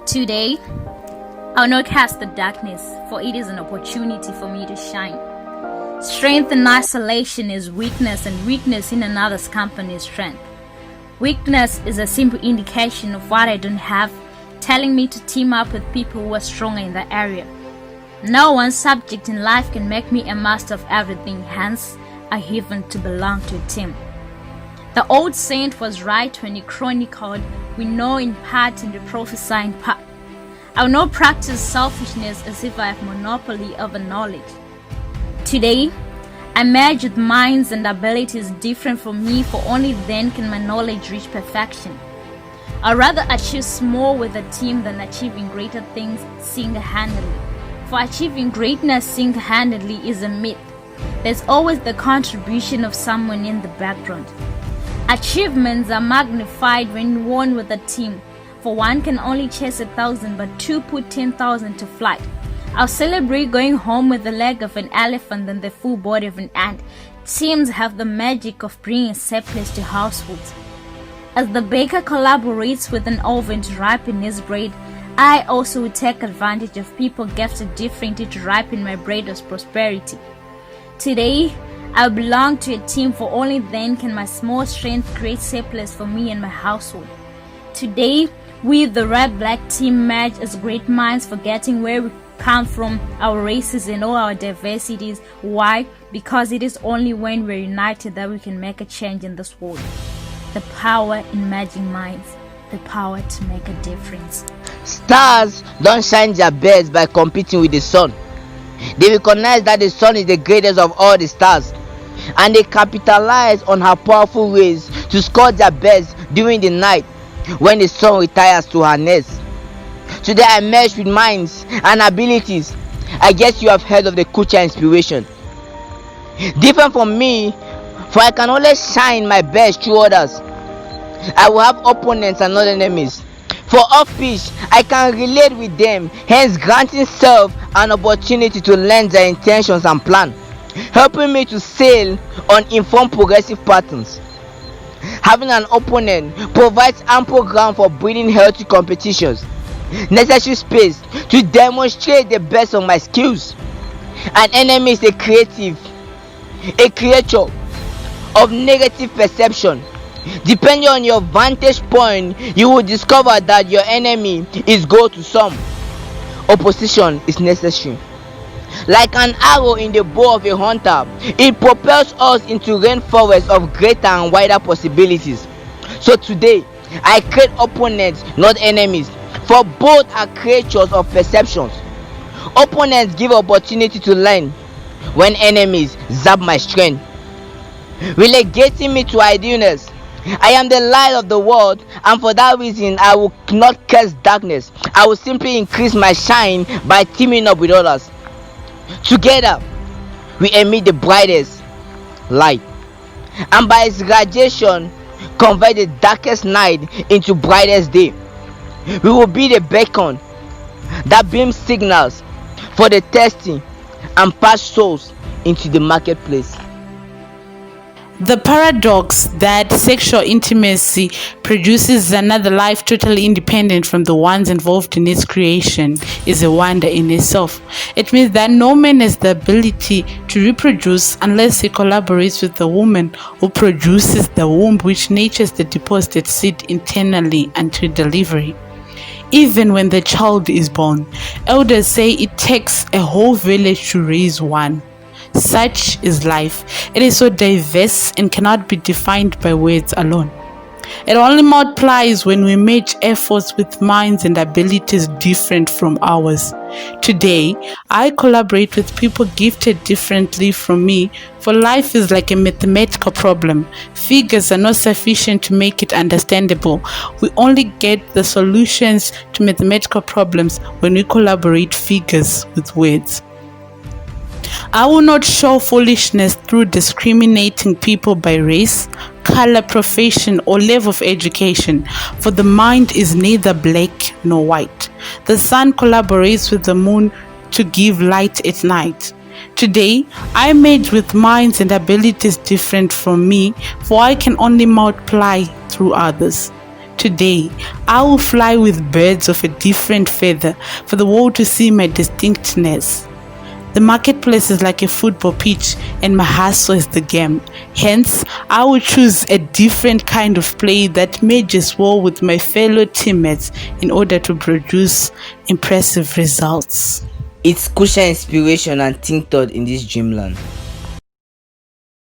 Today, I'll not cast the darkness, for it is an opportunity for me to shine. Strength in isolation is weakness, and weakness in another's company is strength. Weakness is a simple indication of what I don't have, telling me to team up with people who are stronger in that area. No one subject in life can make me a master of everything, hence, I happen to belong to a team. The old saint was right when he chronicled, "We know in part and we prophesy in part." I will not practice selfishness as if I have monopoly over knowledge. Today, I merge with minds and abilities different from me, for only then can my knowledge reach perfection. I'd rather achieve small with a team than achieving greater things single-handedly. For achieving greatness single-handedly is a myth. There's always the contribution of someone in the background. Achievements are magnified when won with a team, for one can only chase 1,000 but two put 10,000 to flight. I'll celebrate going home with the leg of an elephant than the full body of an ant. Teams have the magic of bringing surplus to households. As the baker collaborates with an oven to ripen his bread, I also will take advantage of people gifted differently to ripen my bread of prosperity. Today, I belong to a team, for only then can my small strength create surplus for me and my household. Today, we the Red Black team merge as great minds, forgetting where we come from, our races and all our diversities. Why? Because it is only when we're united that we can make a change in this world. The power in merging minds, the power to make a difference. Stars don't shine their best by competing with the sun. They recognize that the sun is the greatest of all the stars, and they capitalize on her powerful ways to score their best during the night when the sun retires to her nest. Today I merge with minds and abilities. I guess you have heard of the Kucha inspiration. Different from me, for I can only shine my best through others. I will have opponents and not enemies. For off pitch, I can relate with them, hence granting self an opportunity to learn their intentions and plan, helping me to sail on informed progressive patterns. Having an opponent provides ample ground for breeding healthy competitions, necessary space to demonstrate the best of my skills. An enemy is a creature of negative perception. Depending on your vantage point, you will discover that your enemy is good to some. Opposition is necessary. Like an arrow in the bow of a hunter, it propels us into rainforests of greater and wider possibilities. So today, I create opponents, not enemies, for both are creatures of perceptions. Opponents give opportunity to learn, when enemies zap my strength, relegating me to idleness. I am the light of the world, and for that reason I will not curse darkness. I will simply increase my shine by teaming up with others. Together we emit the brightest light, and by its radiation convert the darkest night into brightest day. We will be the beacon that beams signals for the thirsty and pass souls into the marketplace. The paradox that sexual intimacy produces another life totally independent from the ones involved in its creation is a wonder in itself. It means that no man has the ability to reproduce unless he collaborates with the woman who produces the womb, which nurtures the deposited seed internally until delivery. Even when the child is born, elders say it takes a whole village to raise one. Such is life. It is so diverse and cannot be defined by words alone. It only multiplies when we match efforts with minds and abilities different from ours. Today, I collaborate with people gifted differently from me, for life is like a mathematical problem. Figures are not sufficient to make it understandable. We only get the solutions to mathematical problems when we collaborate figures with words. I will not show foolishness through discriminating people by race, color, profession, or level of education, for the mind is neither black nor white. The sun collaborates with the moon to give light at night. Today, I made with minds and abilities different from me, for I can only multiply through others. Today, I will fly with birds of a different feather for the world to see my distinctness. The marketplace is like a football pitch and my hustle is the game. Hence, I will choose a different kind of play that merges well with my fellow teammates in order to produce impressive results. It's crucial inspiration and think thought in this dreamland.